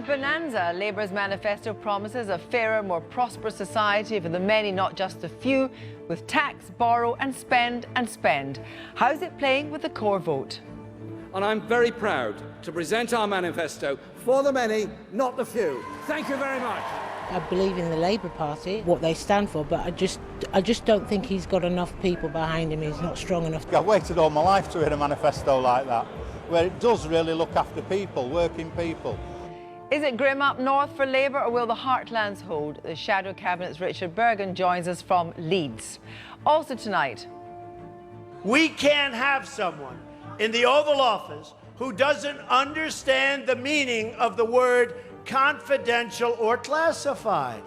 a bonanza. Labour's manifesto promises a fairer, more prosperous society for the many, not just the few, with tax, borrow and spend and spend. How's it playing with the core vote? And I'm very proud to present our manifesto for the many, not the few. Thank you very much. I believe in the Labour Party, what they stand for, but I just don't think he's got enough people behind him. He's not strong enough. I've waited all my life to hear a manifesto like that, where it does really look after people, working people. Is it grim up north for Labour, or will the heartlands hold? The Shadow Cabinet's Richard Bergen joins us from Leeds. Also tonight, we can't have someone in the Oval Office who doesn't understand the meaning of the word confidential or classified.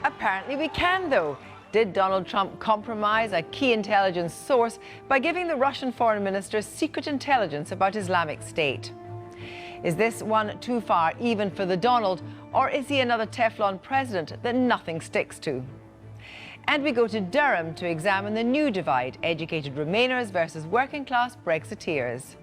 apparently we can, though. Did Donald Trump compromise a key intelligence source by giving the Russian foreign minister secret intelligence about Islamic State? Is this one too far, even for the Donald, or is he another Teflon president that nothing sticks to? And we go to Durham to examine the new divide, educated Remainers versus working-class Brexiteers.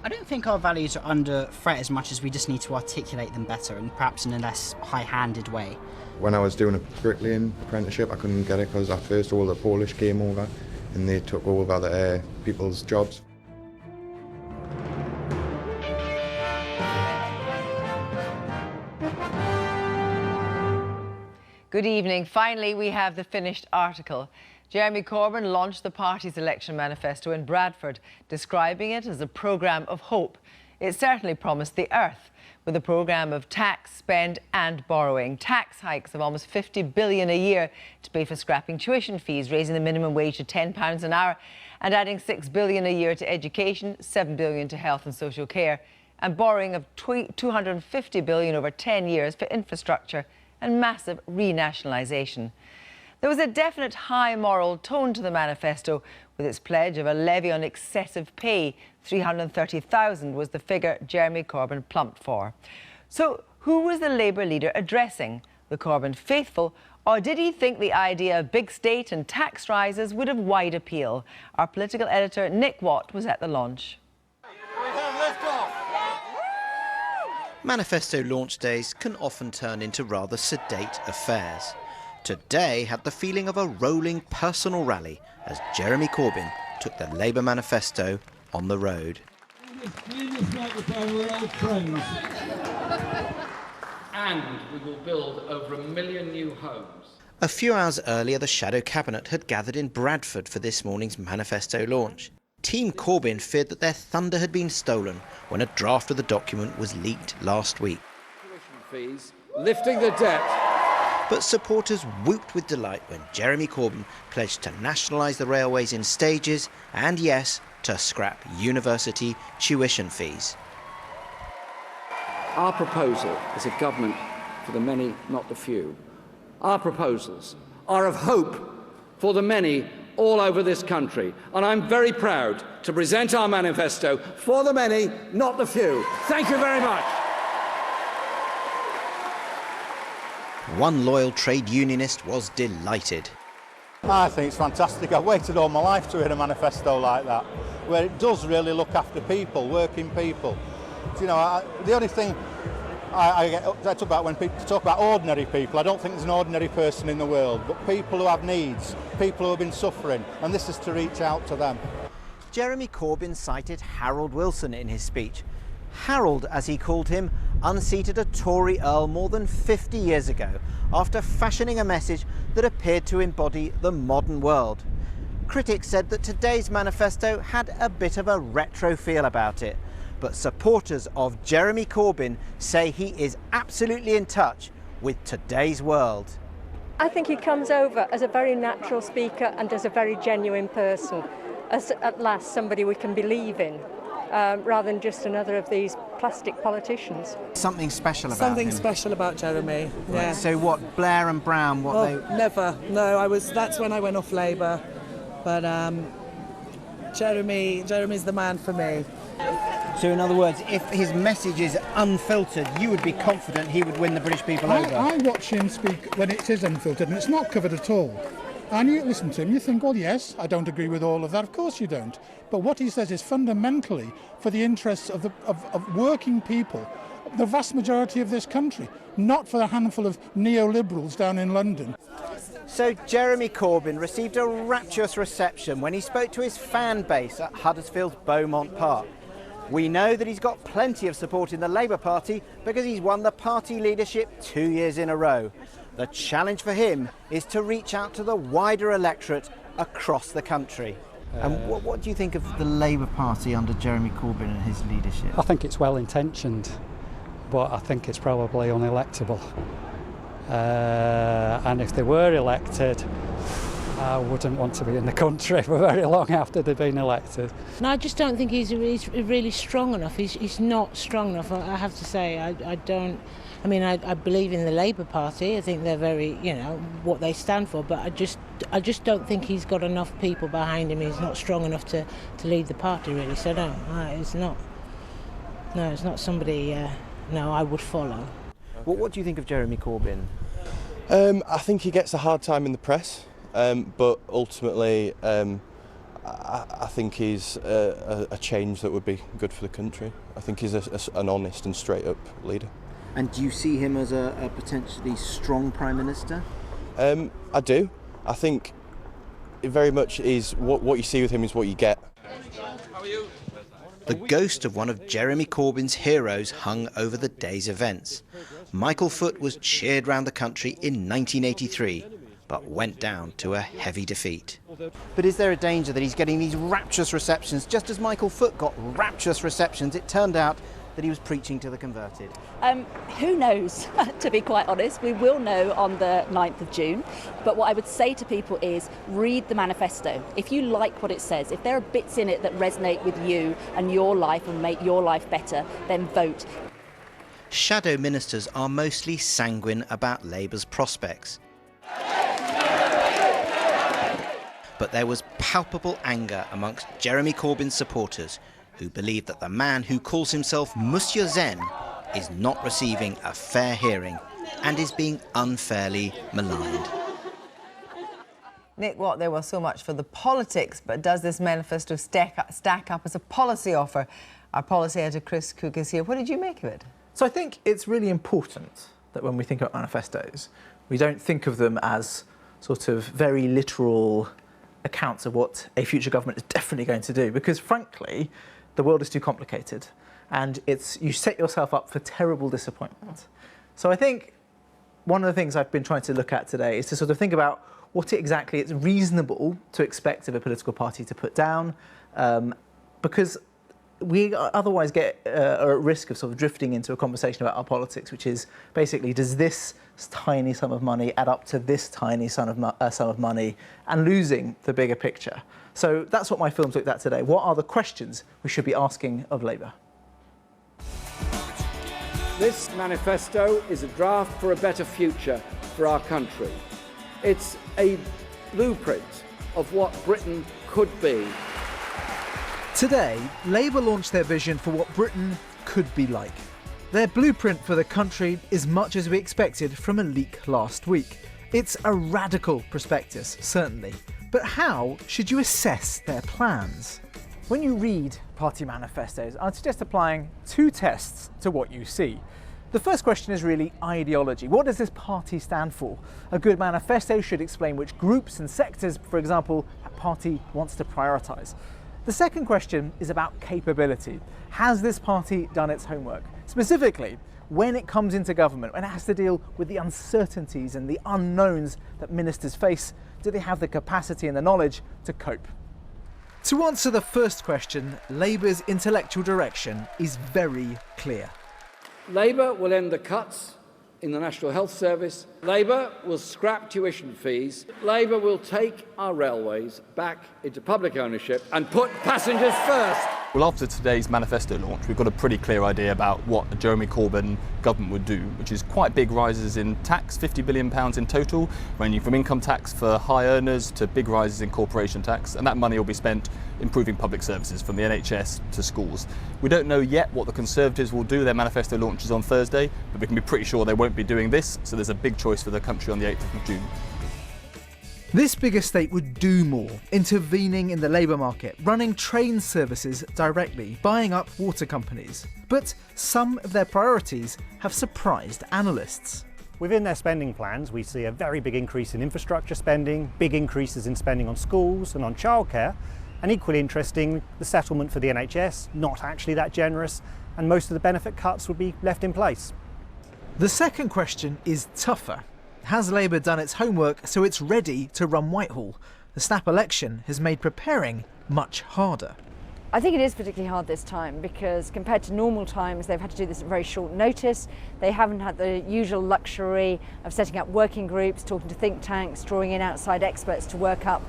I don't think our values are under threat as much as we just need to articulate them better and perhaps in a less high-handed way. When I was doing a bricklaying apprenticeship, I couldn't get it because at first all the Polish came over and they took over the people's jobs. Good evening. Finally, we have the finished article. Jeremy Corbyn launched the party's election manifesto in Bradford, describing it as a programme of hope. It certainly promised the earth, with a programme of tax, spend and borrowing. Tax hikes of almost $50 billion a year to pay for scrapping tuition fees, raising the minimum wage to £10 an hour and adding $6 billion a year to education, $7 billion to health and social care, and borrowing of $250 billion over 10 years for infrastructure and massive renationalisation. There was a definite high moral tone to the manifesto, with its pledge of a levy on excessive pay. $330,000 was the figure Jeremy Corbyn plumped for. So who was the Labour leader addressing? The Corbyn faithful, or did he think the idea of big state and tax rises would have wide appeal? Our political editor Nick Watt was at the launch. Manifesto launch days can often turn into rather sedate affairs. Today had the feeling of a rolling personal rally as Jeremy Corbyn took the Labour manifesto on the road. And we will build over 1 million new homes. A few hours earlier, the Shadow Cabinet had gathered in Bradford for this morning's manifesto launch. Team Corbyn feared that their thunder had been stolen when a draft of the document was leaked last week. Tuition fees, lifting the debt. But supporters whooped with delight when Jeremy Corbyn pledged to nationalise the railways in stages and, yes, to scrap university tuition fees. Our proposal is a government for the many, not the few. Our proposals are of hope for the many all over this country, and I'm very proud to present our manifesto for the many, not the few. Thank you very much. One loyal trade unionist was delighted. I think it's fantastic. I've waited all my life to hear a manifesto like that, where it does really look after people, working people. You know, the only thing I get upset about when people talk about ordinary people, I don't think there's an ordinary person in the world, but people who have needs, people who have been suffering, and this is to reach out to them. Jeremy Corbyn cited Harold Wilson in his speech. Harold, as he called him, unseated a Tory Earl more than 50 years ago after fashioning a message that appeared to embody the modern world. Critics said that today's manifesto had a bit of a retro feel about it, but supporters of Jeremy Corbyn say he is absolutely in touch with today's world. I think he comes over as a very natural speaker and as a very genuine person, as at last somebody we can believe in. Rather than just another of these plastic politicians. Something special about Something him. special about Jeremy, yeah. Right. So what, Blair and Brown, Never. No, that's when I went off Labour. But Jeremy's the man for me. So in other words, if his message is unfiltered, you would be confident he would win the British people over? I watch him speak when it is unfiltered and it's not covered at all. And you listen to him, you think, well, yes, I don't agree with all of that. Of course you don't. But what he says is fundamentally for the interests of working people, the vast majority of this country, not for a handful of neoliberals down in London. So Jeremy Corbyn received a rapturous reception when he spoke to his fan base at Huddersfield's Beaumont Park. We know that he's got plenty of support in the Labour Party because he's won the party leadership 2 years in a row. The challenge for him is to reach out to the wider electorate across the country. And what do you think of the Labour Party under Jeremy Corbyn and his leadership? I think it's well intentioned, but I think it's probably unelectable. And if they were elected, I wouldn't want to be in the country for very long after they've been elected. No, I just don't think he's really strong enough. He's not strong enough, I have to say. I don't. I mean, I believe in the Labour Party. I think they're very, what they stand for. But I just don't think he's got enough people behind him. He's not strong enough to lead the party, really. So no, it's not. No, it's not somebody. I would follow. Well, what do you think of Jeremy Corbyn? I think he gets a hard time in the press, but ultimately, I think he's a change that would be good for the country. I think he's an honest and straight up leader. And do you see him as a potentially strong Prime Minister? I do. I think it very much is what you see with him is what you get. The ghost of one of Jeremy Corbyn's heroes hung over the day's events. Michael Foot was cheered round the country in 1983, but went down to a heavy defeat. But is there a danger that he's getting these rapturous receptions? Just as Michael Foot got rapturous receptions, it turned out that he was preaching to the converted. Who knows, to be quite honest. We will know on the 9th of June. But what I would say to people is read the manifesto. If you like what it says, if there are bits in it that resonate with you and your life and make your life better, then vote. Shadow ministers are mostly sanguine about Labour's prospects. But there was palpable anger amongst Jeremy Corbyn's supporters, who believe that the man who calls himself Monsieur Zen is not receiving a fair hearing and is being unfairly maligned. Nick Watt, there was so much for the politics, but does this manifesto stack up as a policy offer? Our policy editor Chris Cook is here. What did you make of it? So I think it's really important that when we think about manifestos, we don't think of them as sort of very literal accounts of what a future government is definitely going to do, because frankly, the world is too complicated and you set yourself up for terrible disappointment. So I think one of the things I've been trying to look at today is to sort of think about what exactly it's reasonable to expect of a political party to put down, because we otherwise are at risk of sort of drifting into a conversation about our politics, which is basically, does this tiny sum of money add up to this tiny sum of money, and losing the bigger picture. So that's what my film's looked at today. What are the questions we should be asking of Labour? This manifesto is a draft for a better future for our country. It's a blueprint of what Britain could be. Today, Labour launched their vision for what Britain could be like. Their blueprint for the country is much as we expected from a leak last week. It's a radical prospectus, certainly. But how should you assess their plans? When you read party manifestos, I'd suggest applying two tests to what you see. The first question is really ideology. What does this party stand for? A good manifesto should explain which groups and sectors, for example, that party wants to prioritise. The second question is about capability. Has this party done its homework? Specifically, when it comes into government, when it has to deal with the uncertainties and the unknowns that ministers face, do they have the capacity and the knowledge to cope? To answer the first question, Labour's intellectual direction is very clear. Labour will end the cuts in the National Health Service. Labour will scrap tuition fees. Labour will take our railways back into public ownership and put passengers first. Well, after today's manifesto launch, we've got a pretty clear idea about what a Jeremy Corbyn government would do, which is quite big rises in tax, £50 billion in total, ranging from income tax for high earners to big rises in corporation tax, and that money will be spent improving public services from the NHS to schools. We don't know yet what the Conservatives will do. Their manifesto launches on Thursday, but we can be pretty sure they won't be doing this, so there's a big choice for the country on the 8th of June. This big estate would do more, intervening in the labour market, running train services directly, buying up water companies. But some of their priorities have surprised analysts. Within their spending plans, we see a very big increase in infrastructure spending, big increases in spending on schools and on childcare, and equally interesting, the settlement for the NHS, not actually that generous, and most of the benefit cuts would be left in place. The second question is tougher. Has Labour done its homework so it's ready to run Whitehall? The snap election has made preparing much harder. I think it is particularly hard this time because compared to normal times they've had to do this at very short notice. They haven't had the usual luxury of setting up working groups, talking to think tanks, drawing in outside experts to work up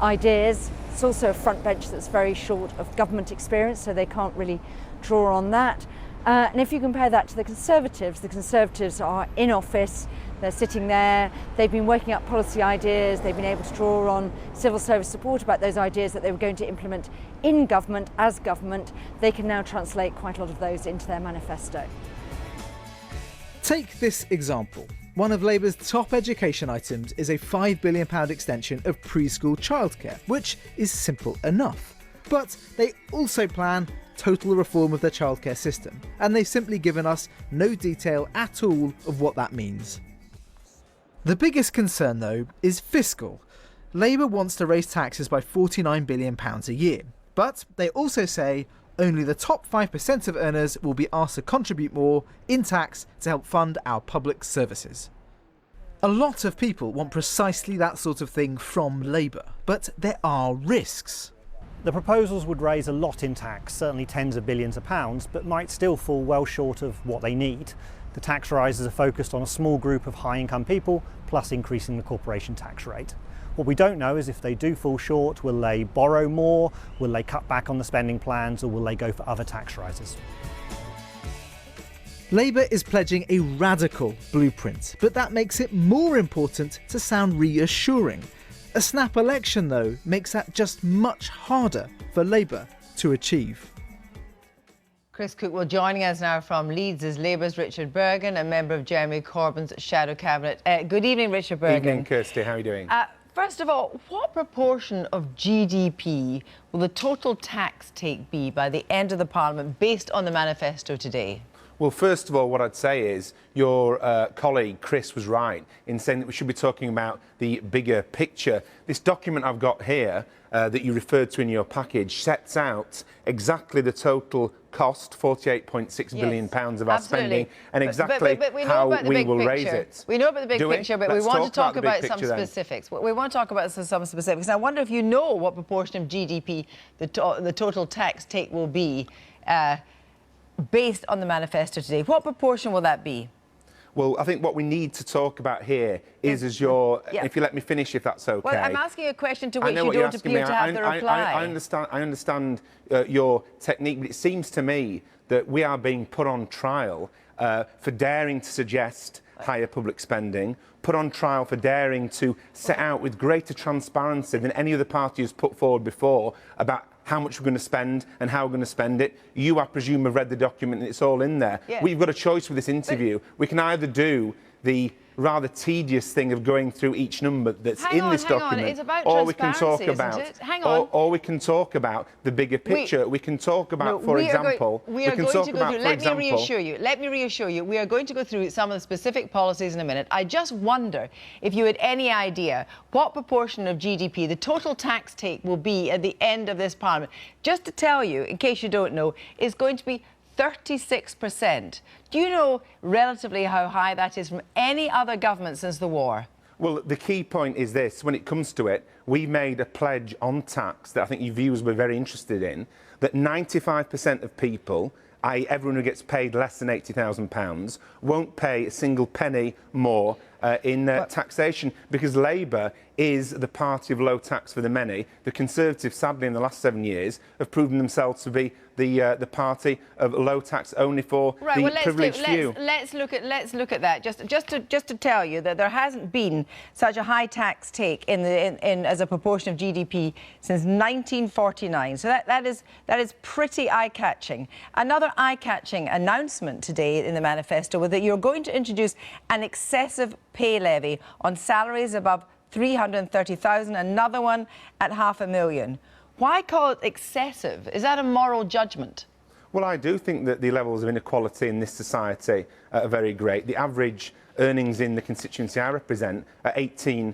ideas. It's also a front bench that's very short of government experience, so they can't really draw on that. And if you compare that to the Conservatives are in office, they're sitting there, they've been working up policy ideas, they've been able to draw on civil service support about those ideas that they were going to implement in government, as government. They can now translate quite a lot of those into their manifesto. Take this example. One of Labour's top education items is a £5 billion extension of preschool childcare, which is simple enough. But they also plan total reform of their childcare system, and they've simply given us no detail at all of what that means. The biggest concern, though, is fiscal. Labour wants to raise taxes by £49 billion a year, but they also say only the top 5% of earners will be asked to contribute more in tax to help fund our public services. A lot of people want precisely that sort of thing from Labour, but there are risks. The proposals would raise a lot in tax, certainly tens of billions of pounds, but might still fall well short of what they need. The tax rises are focused on a small group of high-income people, plus increasing the corporation tax rate. What we don't know is if they do fall short, will they borrow more, will they cut back on the spending plans, or will they go for other tax rises? Labour is pledging a radical blueprint, but that makes it more important to sound reassuring. A snap election, though, makes that just much harder for Labour to achieve. Chris Cook, well, joining us now from Leeds is Labour's Richard Bergen, a member of Jeremy Corbyn's shadow cabinet. Good evening, Richard Bergen. Evening, Kirsty. How are you doing? First of all, what proportion of GDP will the total tax take be by the end of the Parliament based on the manifesto today? Well, first of all, what I'd say is your colleague Chris was right in saying that we should be talking about the bigger picture. This document I've got here that you referred to in your package sets out exactly the total cost, £48.6 billion of our spending, and exactly how we will raise it. We know about the big picture, but we want to talk about some specifics. We want to talk about some specifics. I wonder if you know what proportion of GDP the total tax take will be based on the manifesto today. What proportion will that be? Well, I think what we need to talk about here is as your... If you let me finish, if that's OK. Well, I'm asking a question to which you don't appear to have the reply. I understand your technique, but it seems to me that we are being put on trial for daring to suggest higher public spending, put on trial for daring to set out with greater transparency than any other party has put forward before about how much we're going to spend and how we're going to spend it. You, I presume, have read the document and it's all in there. Yeah. We've got a choice with this interview. We can either do the rather tedious thing of going through each number that's in this document, it's about or we can talk transparency, about, isn't it? Hang on. or we can talk about the bigger picture. We can talk about, for example, let me reassure you, we are going to go through some of the specific policies in a minute. I just wonder if you had any idea what proportion of GDP the total tax take will be at the end of this Parliament. Just to tell you, in case you don't know, is going to be 36%. Do you know relatively how high that is from any other government since the war? Well, the key point is this. When it comes to it, we made a pledge on tax that I think your viewers were very interested in, that 95% of people, i.e. everyone who gets paid less than £80,000, won't pay a single penny more in taxation, because Labour is the party of low tax for the many. The Conservatives, sadly, in the last 7 years, have proven themselves to be the party of low tax only for the privileged few. Let's look at that. Just to tell you that there hasn't been such a high tax take as a proportion of GDP since 1949. So that is pretty eye-catching. Another eye-catching announcement today in the manifesto was that you're going to introduce an excessive pay levy on salaries above 330,000, another one at $500,000. Why call it excessive? Is that a moral judgment? Well, I do think that the levels of inequality in this society are very great. The average earnings in the constituency I represent are £18,000,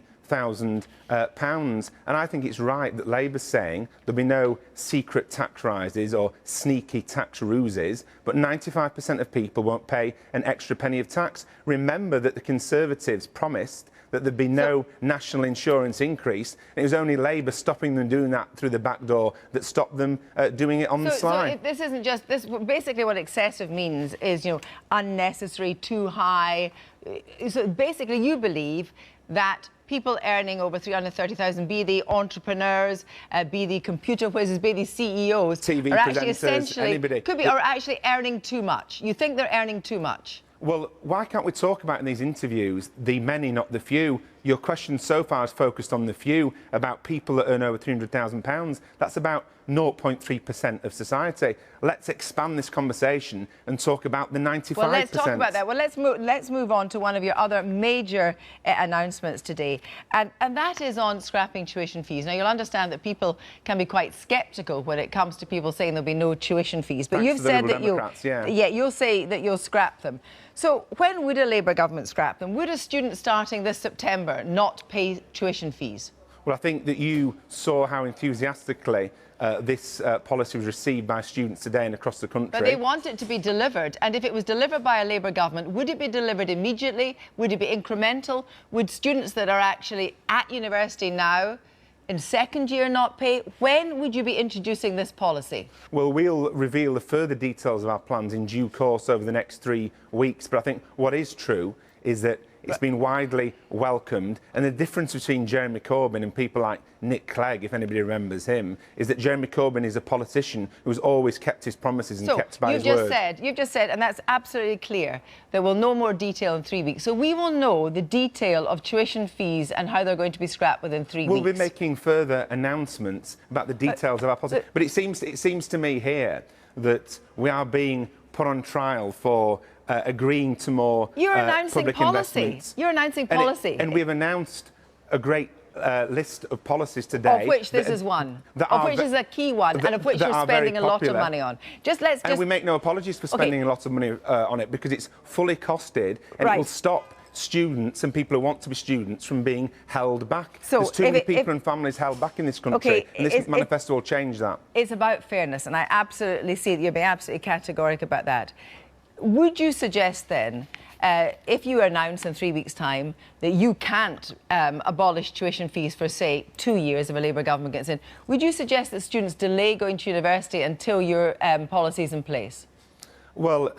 and I think it's right that Labour's saying there'll be no secret tax rises or sneaky tax ruses, but 95% of people won't pay an extra penny of tax. Remember that the Conservatives promised that there'd be no national insurance increase. It was only Labour stopping them doing that through the back door that stopped them doing it on the sly. So this isn't just this. Basically, what excessive means is, you know, unnecessary, too high. So basically, you believe that people earning over 330,000, be they entrepreneurs, be they computer whizzes, be they CEOs, TV are actually presenters, essentially anybody. are actually earning too much. You think they're earning too much? Well, why can't we talk about in these interviews the many, not the few? Your question so far is focused on the few, about people that earn over £300,000. That's about 0.3% of society. Let's expand this conversation and talk about the 95%. Well, let's talk about that. Well, let's move on to one of your other major announcements today, and that is on scrapping tuition fees. Now, you'll understand that people can be quite sceptical when it comes to people saying there'll be no tuition fees, but you've said that you'll say that you'll scrap them. So when would a Labour government scrap them? Would a student starting this September not pay tuition fees? Well, I think that you saw how enthusiastically this policy was received by students today and across the country. But they want it to be delivered, and if it was delivered by a Labour government, would it be delivered immediately? Would it be incremental? Would students that are actually at university now in second year not pay? When would you be introducing this policy? Well, we'll reveal the further details of our plans in due course over the next 3 weeks. But I think what is true is that it's been widely welcomed, and the difference between Jeremy Corbyn and people like Nick Clegg, if anybody remembers him, is that Jeremy Corbyn is a politician who's always kept his promises and kept by his word. You've just said, and that's absolutely clear, that we'll know more detail in 3 weeks. So we will know the detail of tuition fees and how they're going to be scrapped within 3 weeks. We'll be making further announcements about the details of our policy. But it seems to me here that we are being put on trial for agreeing to more public investments. You're announcing policy. And we've announced a great list of policies today. Of which this is one. Of which is a key one, and of which you're spending a lot of money on. And we make no apologies for spending a lot of money on it, because it's fully costed, and it will stop students and people who want to be students from being held back. So there's too many people and families held back in this country, and this manifesto will change that. It's about fairness, and I absolutely see that you're being absolutely categoric about that. Would you suggest then, if you announce in 3 weeks' time that you can't abolish tuition fees for, say, 2 years if a Labour government gets in, would you suggest that students delay going to university until your policy is in place? Well,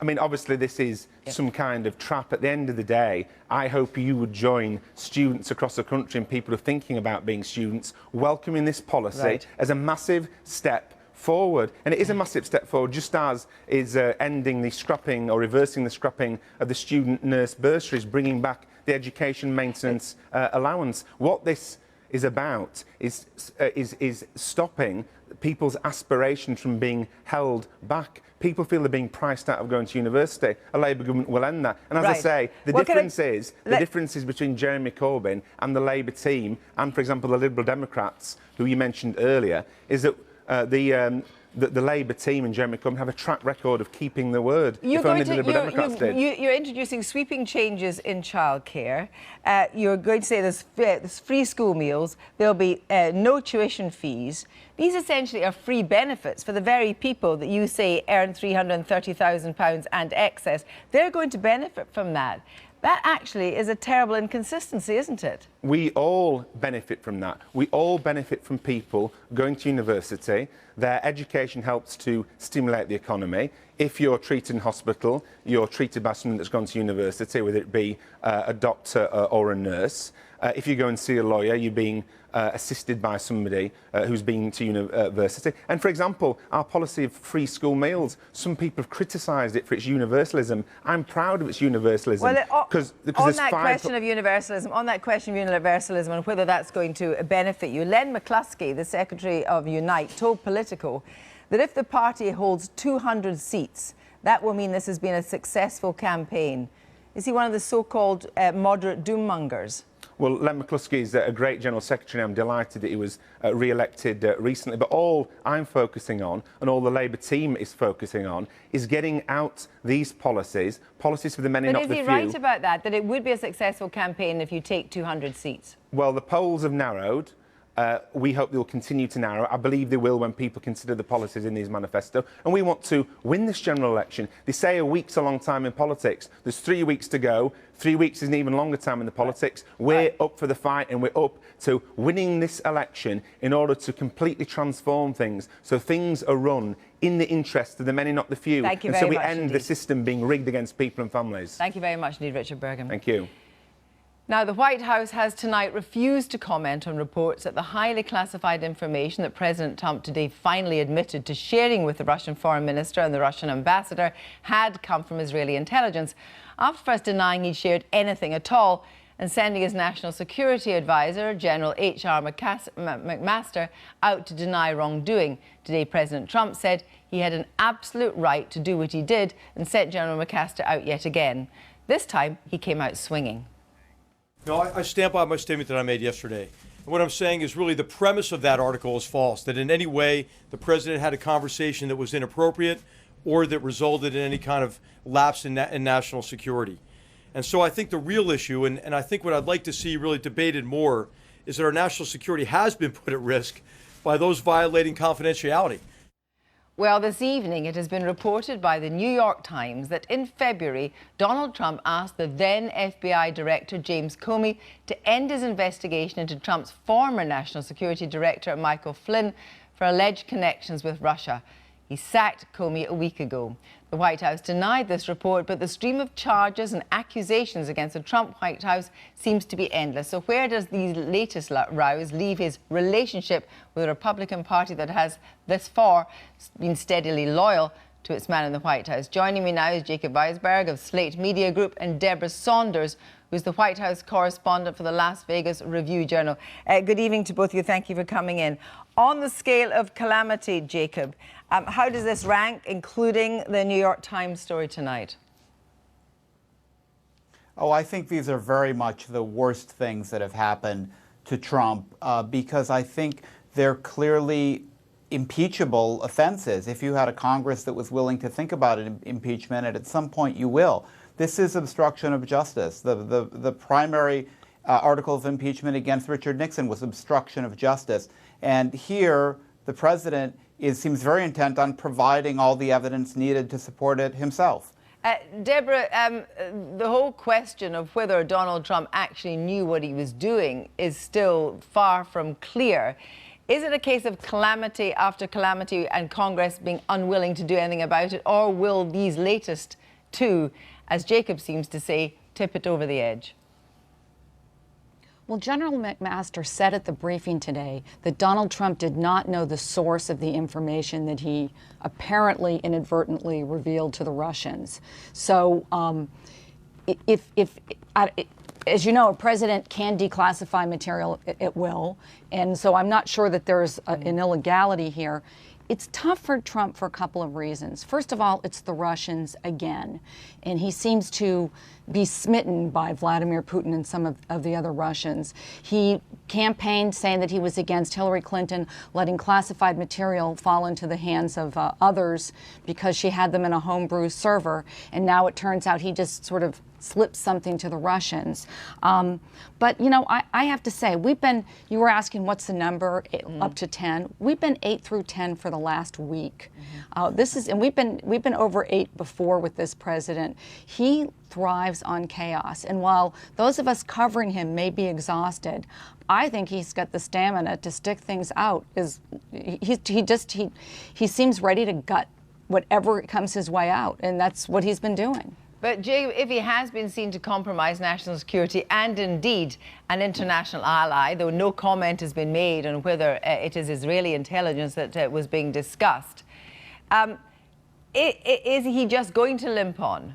I mean, obviously this is some kind of trap. At the end of the day, I hope you would join students across the country and people who are thinking about being students, welcoming this policy as a massive step forward. And it is a massive step forward, just as is ending the scrapping or reversing the scrapping of the student nurse bursaries, bringing back the education maintenance allowance. What this is about is stopping people's aspirations from being held back. People feel they're being priced out of going to university. A Labour government will end that. And as I say, the difference is between Jeremy Corbyn and the Labour team, and, for example, the Liberal Democrats, who you mentioned earlier, is that the Labour team and Jeremy Corbyn have a track record of keeping their word. If only the Liberal Democrats did. You're introducing sweeping changes in childcare. You're going to say there's free school meals. There'll be no tuition fees. These essentially are free benefits for the very people that you say earn £330,000 and excess. They're going to benefit from that. That actually is a terrible inconsistency, isn't it? We all benefit from that. We all benefit from people going to university. Their education helps to stimulate the economy. If you're treated in hospital, you're treated by someone that's gone to university, whether it be a doctor or a nurse. If you go and see a lawyer, you're being assisted by somebody who's been to university. And, for example, our policy of free school meals, some people have criticised it for its universalism. I'm proud of its universalism. Well, on that question of universalism and whether that's going to benefit you, Len McCluskey, the Secretary of Unite, told Politico that if the party holds 200 seats, that will mean this has been a successful campaign. Is he one of the so-called moderate doommongers? Well, Len McCluskey is a great General Secretary. I'm delighted that he was re-elected recently. But all I'm focusing on, and all the Labour team is focusing on, is getting out these policies for the many, not the few. But is he right about that it would be a successful campaign if you take 200 seats? Well, the polls have narrowed. We hope they'll continue to narrow. I believe they will when people consider the policies in these manifesto. And we want to win this general election. They say a week's a long time in politics. There's 3 weeks to go. 3 weeks is an even longer time in the politics. We're up for the fight, and we're up to winning this election in order to completely transform things so things are run in the interest of the many, not the few. Thank you and very so we much end indeed. the system being rigged against people and families. Thank you very much indeed, Richard Burgum. Thank you. Now, the White House has tonight refused to comment on reports that the highly classified information that President Trump today finally admitted to sharing with the Russian foreign minister and the Russian ambassador had come from Israeli intelligence, after first denying he'd shared anything at all and sending his national security advisor, General H.R. McMaster, out to deny wrongdoing. Today, President Trump said he had an absolute right to do what he did and sent General McMaster out yet again. This time, he came out swinging. No, I stand by my statement that I made yesterday. And what I'm saying is really the premise of that article is false, that in any way the president had a conversation that was inappropriate or that resulted in any kind of lapse in national security. And so I think the real issue, and I think what I'd like to see really debated more, is that our national security has been put at risk by those violating confidentiality. Well, this evening it has been reported by the New York Times that in February, Donald Trump asked the then FBI Director James Comey to end his investigation into Trump's former National Security Director Michael Flynn for alleged connections with Russia. He sacked Comey a week ago. The White House denied this report, but the stream of charges and accusations against the Trump White House seems to be endless. So where does these latest rows leave his relationship with the Republican Party that has thus far been steadily loyal to its man in the White House? Joining me now is Jacob Weisberg of Slate Media Group and Deborah Saunders, who's the White House correspondent for the Las Vegas Review-Journal. Good evening to both of you. Thank you for coming in. On the scale of calamity, Jacob, how does this rank, including the New York Times story tonight? Oh, I think these are very much the worst things that have happened to Trump because I think they're clearly impeachable offenses. If you had a Congress that was willing to think about impeachment, and at some point you will. This is obstruction of justice. The primary article of impeachment against Richard Nixon was obstruction of justice. And here, the president seems very intent on providing all the evidence needed to support it himself. Deborah, the whole question of whether Donald Trump actually knew what he was doing is still far from clear. Is it a case of calamity after calamity and Congress being unwilling to do anything about it, or will these latest two, as Jacob seems to say, tip it over the edge? Well, General McMaster said at the briefing today that Donald Trump did not know the source of the information that he apparently inadvertently revealed to the Russians. So as you know, a president can declassify material at will, and so I'm not sure that there's an illegality here. It's tough for Trump for a couple of reasons. First of all, it's the Russians again, and he seems to be smitten by Vladimir Putin and some of the other Russians. He campaigned saying that he was against Hillary Clinton letting classified material fall into the hands of others because she had them in a homebrew server, and now it turns out he just sort of slipped something to the Russians. But, you know, I have to say, you were asking what's the number, up to 10. We've been 8 through 10 for the last week. And we've been over 8 before with this president. He thrives on chaos. And while those of us covering him may be exhausted, I think he's got the stamina to stick things out. He seems ready to gut whatever comes his way out, and that's what he's been doing. But Jay, if he has been seen to compromise national security and indeed an international ally, though no comment has been made on whether it is Israeli intelligence that was being discussed, is he just going to limp on?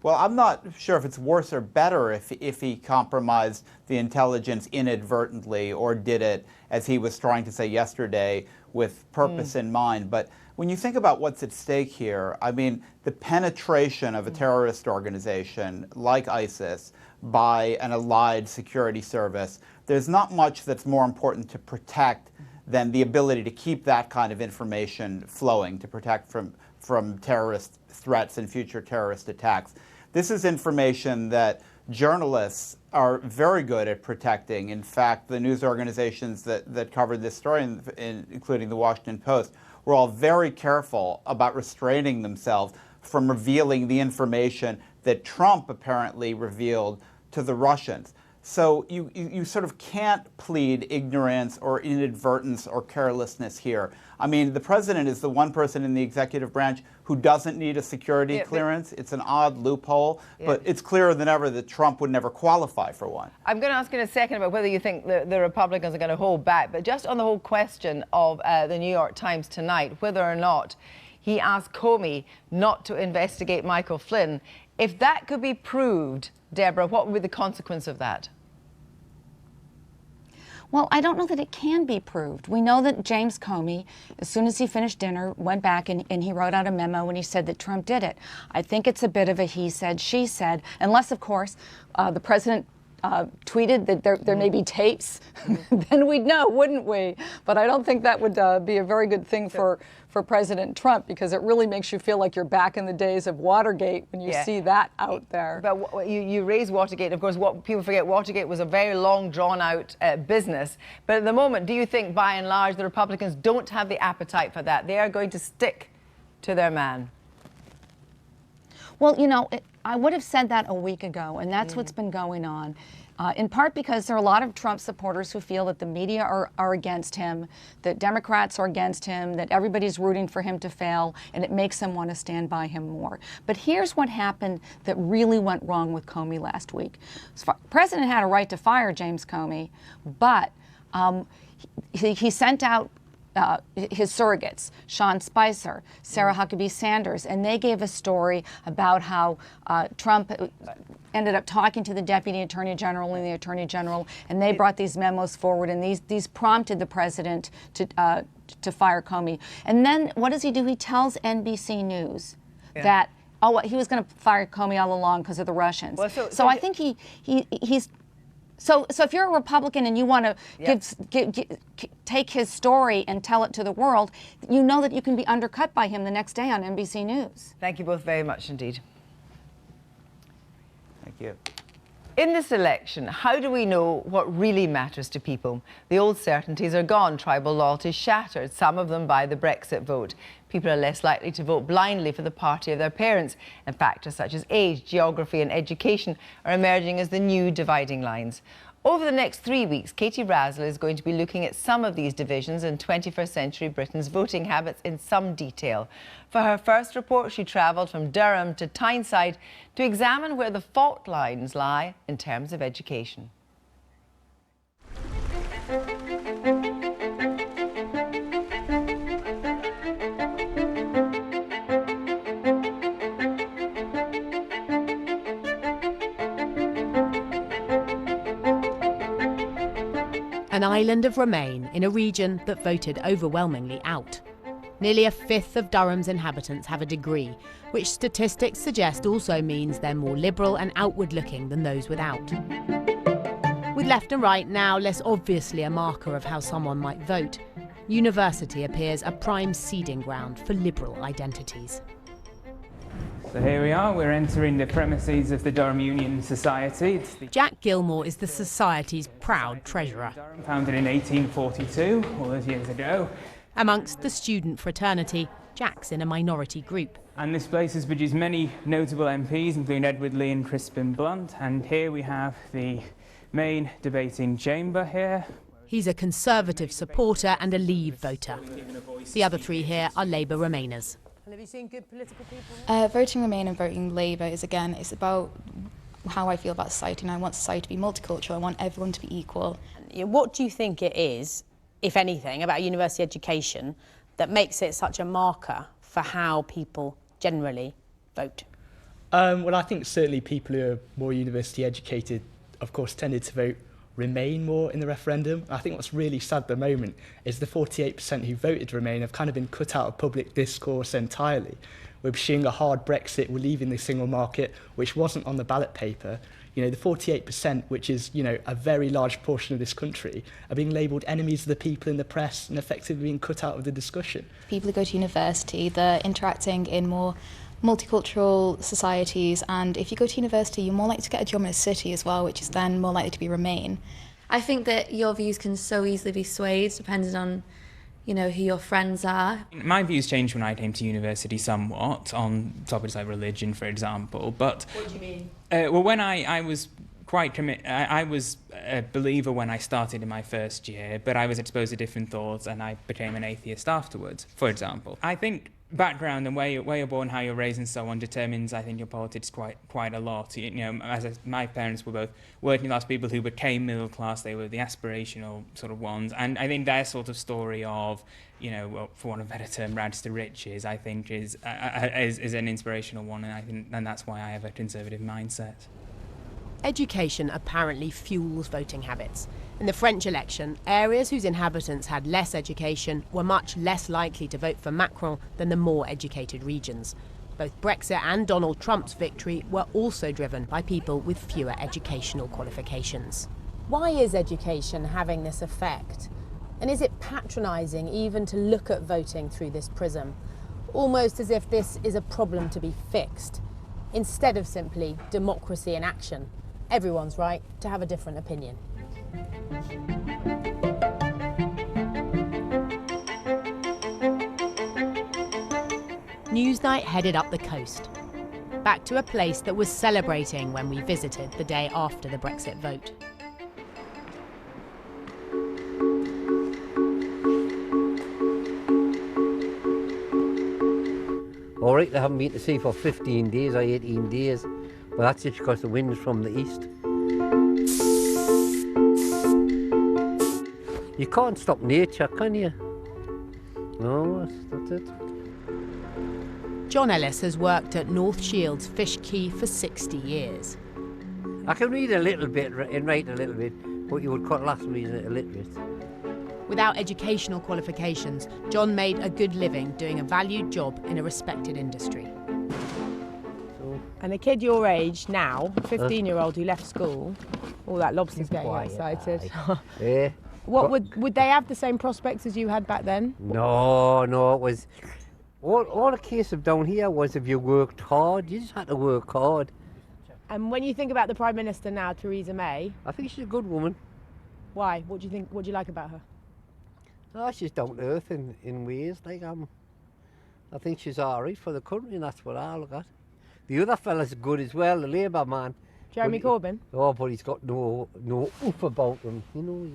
Well, I'm not sure if it's worse or better if he compromised the intelligence inadvertently or did it, as he was trying to say yesterday, with purpose in mind. But when you think about what's at stake here, I mean, the penetration of a terrorist organization like ISIS by an allied security service, there's not much that's more important to protect than the ability to keep that kind of information flowing, to protect from terrorist threats and future terrorist attacks. This is information that journalists are very good at protecting. In fact, the news organizations that covered this story, including the Washington Post, were all very careful about restraining themselves from revealing the information that Trump apparently revealed to the Russians. So you sort of can't plead ignorance or inadvertence or carelessness here. I mean, the president is the one person in the executive branch who doesn't need a security clearance. It's an odd loophole, but it's clearer than ever that Trump would never qualify for one. I'm going to ask in a second about whether you think the Republicans are going to hold back, but just on the whole question of the New York Times tonight, whether or not he asked Comey not to investigate Michael Flynn. If that could be proved, Deborah, what would be the consequence of that? Well, I don't know that it can be proved. We know that James Comey, as soon as he finished dinner, went back and he wrote out a memo and he said that Trump did it. I think it's a bit of a he said, she said, unless, of course, the president tweeted that there may be tapes, then we'd know, wouldn't we? But I don't think that would be a very good thing for President Trump, because it really makes you feel like you're back in the days of Watergate when you see that out there. But you raise Watergate. Of course, what people forget, Watergate was a very long, drawn-out business. But at the moment, do you think, by and large, the Republicans don't have the appetite for that? They are going to stick to their man? Well, you know, I would have said that a week ago, and that's what's been going on. In part because there are a lot of Trump supporters who feel that the media are against him, that Democrats are against him, that everybody's rooting for him to fail, and it makes them want to stand by him more. But here's what happened that really went wrong with Comey last week. The president had a right to fire James Comey, but he sent out his surrogates, Sean Spicer, Sarah Huckabee Sanders, and they gave a story about how Trump ended up talking to the Deputy Attorney General and the Attorney General, and they brought these memos forward, and these prompted the president to fire Comey. And then what does he do? He tells NBC News that, oh, he was going to fire Comey all along because of the Russians. Well, so I think he's... So if you're a Republican and you want to take his story and tell it to the world, you know that you can be undercut by him the next day on NBC News. Thank you both very much indeed. Thank you. In this election, how do we know what really matters to people? The old certainties are gone, tribal loyalty shattered, some of them by the Brexit vote. People are less likely to vote blindly for the party of their parents, and factors such as age, geography and education are emerging as the new dividing lines. Over the next 3 weeks, Katie Razzle is going to be looking at some of these divisions in 21st century Britain's voting habits in some detail. For her first report, she travelled from Durham to Tyneside to examine where the fault lines lie in terms of education. An island of Remain in a region that voted overwhelmingly out. Nearly a fifth of Durham's inhabitants have a degree, which statistics suggest also means they're more liberal and outward-looking than those without. With left and right now less obviously a marker of how someone might vote, university appears a prime seeding ground for liberal identities. So here we are, we're entering the premises of the Durham Union Society. Jack Gilmore is the Society's proud treasurer. Durham, founded in 1842, all those years ago. Amongst the student fraternity, Jack's in a minority group. And this place has produced many notable MPs, including Edward Lee and Crispin Blunt. And here we have the main debating chamber here. He's a Conservative supporter and a Leave voter. The other three here are Labour Remainers. Have you seen good political people? Voting Remain and voting Labour is, again, it's about how I feel about society, and I want society to be multicultural. I want everyone to be equal. What do you think it is, if anything, about university education that makes it such a marker for how people generally vote? Well, I think certainly people who are more university educated, of course, tended to vote Remain more in the referendum. I think what's really sad at the moment is the 48% who voted Remain have kind of been cut out of public discourse entirely. We're pursuing a hard Brexit, we're leaving the single market, which wasn't on the ballot paper. You know, the 48%, which is, you know, a very large portion of this country, are being labelled enemies of the people in the press and effectively being cut out of the discussion. People who go to university, they're interacting in more multicultural societies, and if you go to university, you're more likely to get a job in a city as well, which is then more likely to be Remain. I think that your views can so easily be swayed depending on, you know, who your friends are. My views changed when I came to university somewhat on topics like religion, for example. But what do you mean? Well, when I was quite I was a believer when I started in my first year, but I was exposed to different thoughts, and I became an atheist afterwards. For example, I think background and where you're born, how you're raised, and so on determines, I think, your politics quite a lot. You know, my parents were both working class people who became middle class. They were the aspirational sort of ones, and I think their sort of story of, you know, well, for want of a better term, rags to riches, I think is an inspirational one, and that's why I have a conservative mindset. Education apparently fuels voting habits. In the French election, areas whose inhabitants had less education were much less likely to vote for Macron than the more educated regions. Both Brexit and Donald Trump's victory were also driven by people with fewer educational qualifications. Why is education having this effect? And is it patronising even to look at voting through this prism? Almost as if this is a problem to be fixed, instead of simply democracy in action. Everyone's right to have a different opinion. Newsnight headed up the coast, back to a place that was celebrating when we visited the day after the Brexit vote. All right, they haven't been to sea for 15 days or 18 days, but that's just because the wind's from the east. You can't stop nature, can you? No, that's it. John Ellis has worked at North Shields Fish Quay for 60 years. I can read a little bit and write a little bit, but you would class me as illiterate. Without educational qualifications, John made a good living doing a valued job in a respected industry. And a kid your age now, 15-year-old who left school, all that lobster's getting excited. Yeah. What would they have the same prospects as you had back then? No, it was all a case of down here was if you worked hard, you just had to work hard. And when you think about the Prime Minister now, Theresa May, I think she's a good woman. Why? What do you think? What do you like about her? Oh, she's down to earth in ways. Like I think she's all right for the country, and that's what I look at. The other fella's good as well, the Labour man. Jeremy Corbyn? Oh, but he's got no oof about him, you know.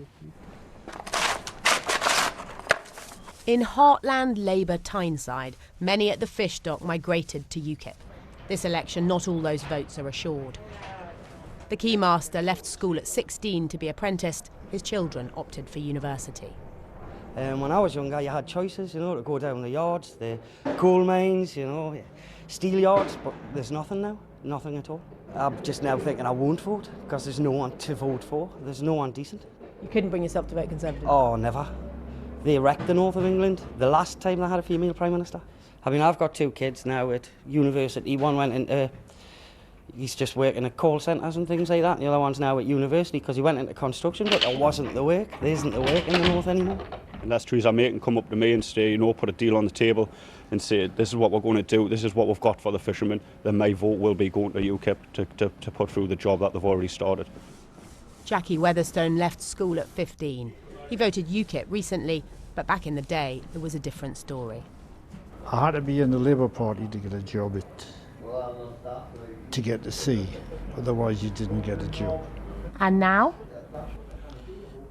In heartland Labour Tyneside, many at the fish dock migrated to UKIP. This election, not all those votes are assured. The keymaster left school at 16 to be apprenticed. His children opted for university. When I was younger, you had choices, you know, to go down the yards, the coal mines, you know, steel yards, but there's nothing now, nothing at all. I'm just now thinking I won't vote because there's no one to vote for. There's no one decent. You couldn't bring yourself to vote Conservative? Oh, never. They wrecked the north of England the last time they had a female Prime Minister. I mean, I've got two kids now at university. One went into, he's just working at call centres and things like that. The other one's now at university because he went into construction, but there wasn't the work. There isn't the work in the north anymore. Unless Theresa May can come up to me and say, you know, put a deal on the table and say, this is what we're going to do, this is what we've got for the fishermen, then my vote will be going to UKIP to put through the job that they've already started. Jackie Weatherstone left school at 15. He voted UKIP recently, but back in the day, it was a different story. I had to be in the Labour Party to get a job to get to sea, otherwise you didn't get a job. And now?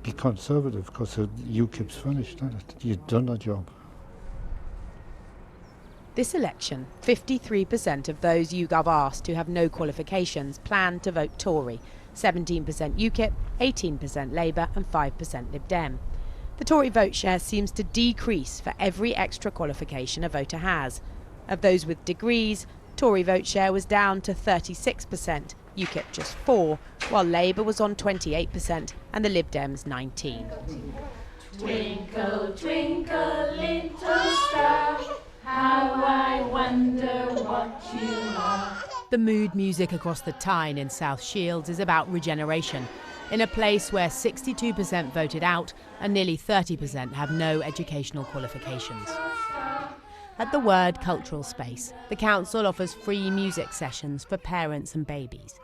Be Conservative, because UKIP's finished, isn't it? You've done a job. This election, 53% of those YouGov asked who have no qualifications plan to vote Tory, 17% UKIP, 18% Labour and 5% Lib Dem. The Tory vote share seems to decrease for every extra qualification a voter has. Of those with degrees, Tory vote share was down to 36%, UKIP just 4%, while Labour was on 28% and the Lib Dems 19%. Twinkle, twinkle, little star, how I wonder what you are. The mood music across the Tyne in South Shields is about regeneration, in a place where 62% voted out and nearly 30% have no educational qualifications. At the Word Cultural Space, the council offers free music sessions for parents and babies.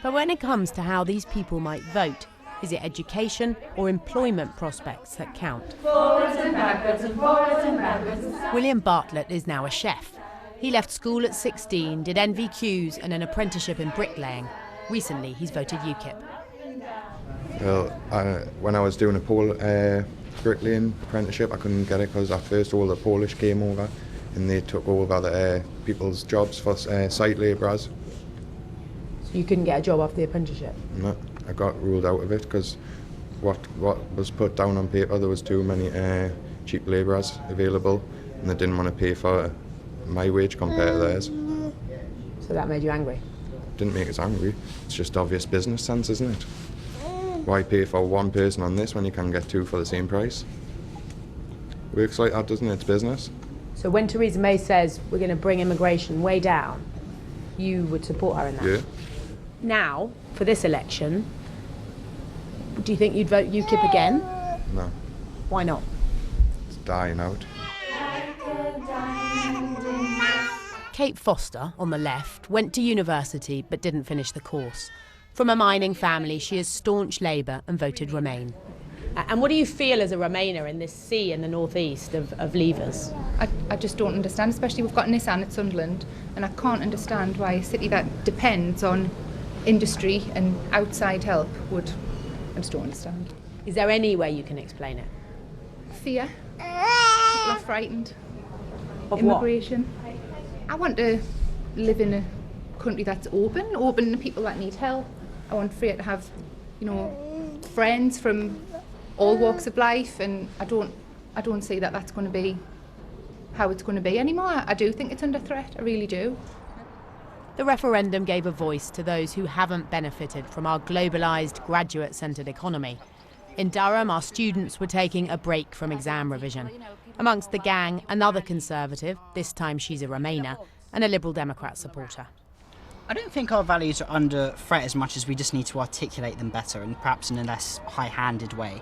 But when it comes to how these people might vote, is it education or employment prospects that count? Forwards and backwards and forwards and backwards. William Bartlett is now a chef. He left school at 16, did NVQs and an apprenticeship in bricklaying. Recently, he's voted UKIP. Well, when I was doing a bricklaying apprenticeship, I couldn't get it because at first all the Polish came over and they took over the people's jobs for site labourers. So you couldn't get a job after the apprenticeship? No, I got ruled out of it because what was put down on paper, there was too many cheap labourers available and they didn't want to pay for my wage compared to theirs. So that made you angry? Didn't make us angry. It's just obvious business sense, isn't it? Why pay for one person on this when you can get two for the same price? Works like that, doesn't it? It's business. So when Theresa May says we're going to bring immigration way down, you would support her in that? Yeah. Now, for this election, do you think you'd vote UKIP again? No. Why not? It's dying out. Kate Foster, on the left, went to university but didn't finish the course. From a mining family, she is staunch Labour and voted Remain. And what do you feel as a Remainer in this sea in the northeast of Leavers? I just don't understand, especially we've got Nissan at Sunderland, and I can't understand why a city that depends on industry and outside help would. I just don't understand. Is there any way you can explain it? Fear. People are frightened. Of immigration. What? I want to live in a country that's open to people that need help. I want Freya to have, friends from all walks of life, and I don't see that that's going to be how it's going to be anymore. I do think it's under threat. I really do. The referendum gave a voice to those who haven't benefited from our globalised, graduate-centred economy. In Durham, our students were taking a break from exam revision. Amongst the gang, another Conservative, this time she's a Remainer, and a Liberal Democrat supporter. I don't think our values are under threat as much as we just need to articulate them better and perhaps in a less high-handed way.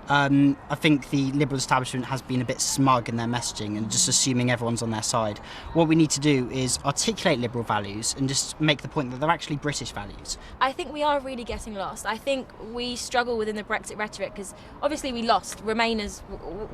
I think the Liberal establishment has been a bit smug in their messaging and just assuming everyone's on their side. What we need to do is articulate Liberal values and just make the point that they're actually British values. I think we are really getting lost. I think we struggle within the Brexit rhetoric because obviously we lost, Remainers,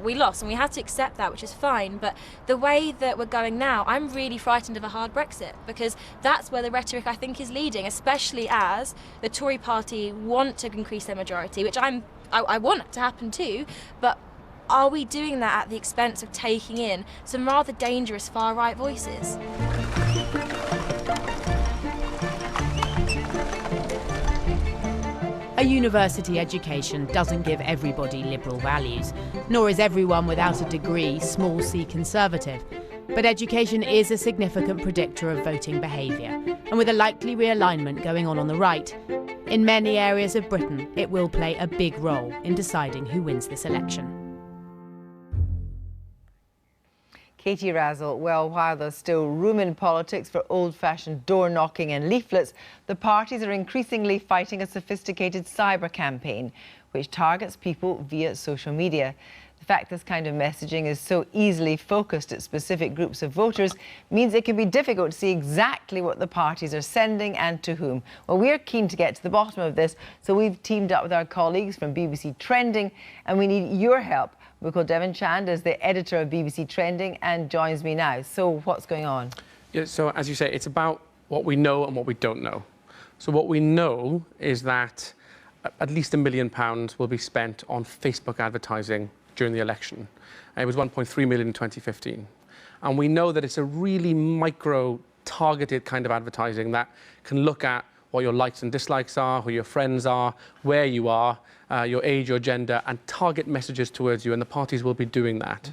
we lost, and we had to accept that, which is fine. But the way that we're going now, I'm really frightened of a hard Brexit because that's where the rhetoric I think is leading, especially as the Tory party want to increase their majority, which I want it to happen too, but are we doing that at the expense of taking in some rather dangerous far-right voices? A university education doesn't give everybody liberal values, nor is everyone without a degree small c Conservative. But education is a significant predictor of voting behaviour, and with a likely realignment going on the right, in many areas of Britain, it will play a big role in deciding who wins this election. Katie Razzle, well, while there's still room in politics for old-fashioned door-knocking and leaflets, the parties are increasingly fighting a sophisticated cyber campaign, which targets people via social media. The fact this kind of messaging is so easily focused at specific groups of voters means it can be difficult to see exactly what the parties are sending and to whom. Well, we're keen to get to the bottom of this, so we've teamed up with our colleagues from BBC Trending, and we need your help. Mukul Devonchand is the editor of BBC Trending and joins me now. So what's going on? Yeah, so as you say, it's about what we know and what we don't know. So what we know is that at least £1 million will be spent on Facebook advertising during the election. It was 1.3 million in 2015. And we know that it's a really micro-targeted kind of advertising that can look at what your likes and dislikes are, who your friends are, where you are, your age, your gender, and target messages towards you, and the parties will be doing that.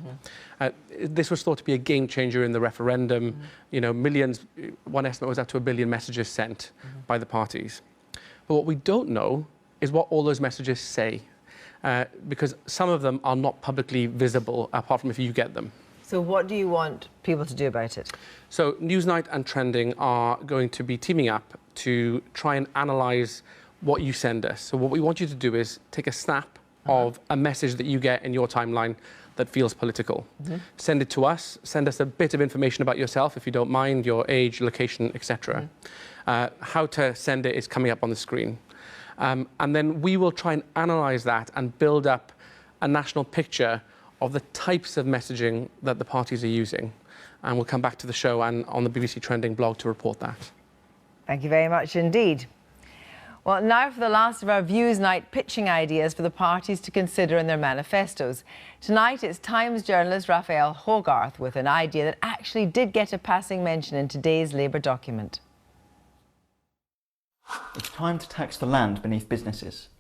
This was thought to be a game changer in the referendum. You know, millions, one estimate was up to 1 billion messages sent by the parties. But what we don't know is what all those messages say, because some of them are not publicly visible, apart from if you get them. So what do you want people to do about it? So Newsnight and Trending are going to be teaming up to try and analyse what you send us. So what we want you to do is take a snap of a message that you get in your timeline that feels political. Send it to us, send us a bit of information about yourself, if you don't mind, your age, location, etc. How to send it is coming up on the screen. And then we will try and analyse that and build up a national picture of the types of messaging that the parties are using. And we'll come back to the show and on the BBC Trending blog to report that. Thank you very much indeed. Well, now for the last of our Views Night pitching ideas for the parties to consider in their manifestos. Tonight, it's Times journalist Raphael Hogarth with an idea that actually did get a passing mention in today's Labour document. It's time to tax the land beneath businesses.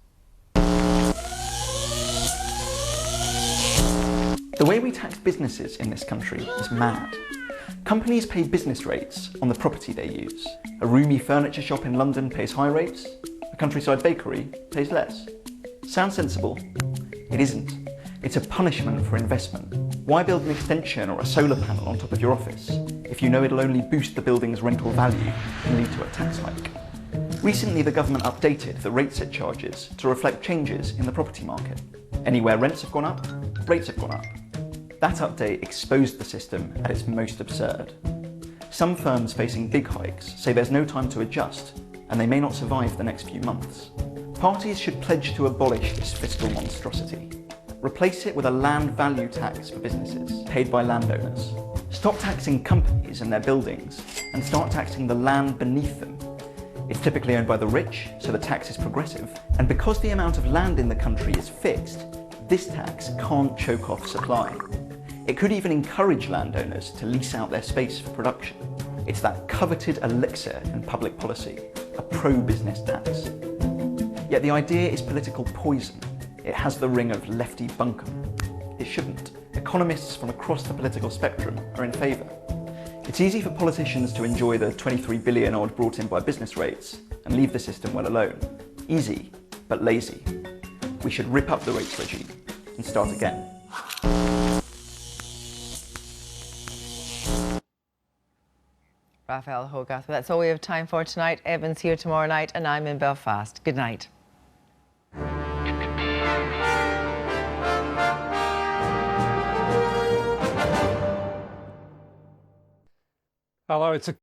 The way we tax businesses in this country is mad. Companies pay business rates on the property they use. A roomy furniture shop in London pays high rates. A countryside bakery pays less. Sounds sensible? It isn't. It's a punishment for investment. Why build an extension or a solar panel on top of your office if you know it'll only boost the building's rental value and lead to a tax hike? Recently, the government updated the rates it charges to reflect changes in the property market. Anywhere rents have gone up, rates have gone up. That update exposed the system at its most absurd. Some firms facing big hikes say there's no time to adjust, and they may not survive the next few months. Parties should pledge to abolish this fiscal monstrosity. Replace it with a land value tax for businesses, paid by landowners. Stop taxing companies and their buildings, and start taxing the land beneath them. It's typically owned by the rich, so the tax is progressive, and because the amount of land in the country is fixed, this tax can't choke off supply. It could even encourage landowners to lease out their space for production. It's that coveted elixir in public policy, a pro-business tax. Yet the idea is political poison. It has the ring of lefty bunkum. It shouldn't. Economists from across the political spectrum are in favour. It's easy for politicians to enjoy the 23 billion odd brought in by business rates and leave the system well alone. Easy, but lazy. We should rip up the rates regime and start again. Raphael Hogarth. Well, that's all we have time for tonight. Evan's here tomorrow night and I'm in Belfast. Good night. Hello, it's a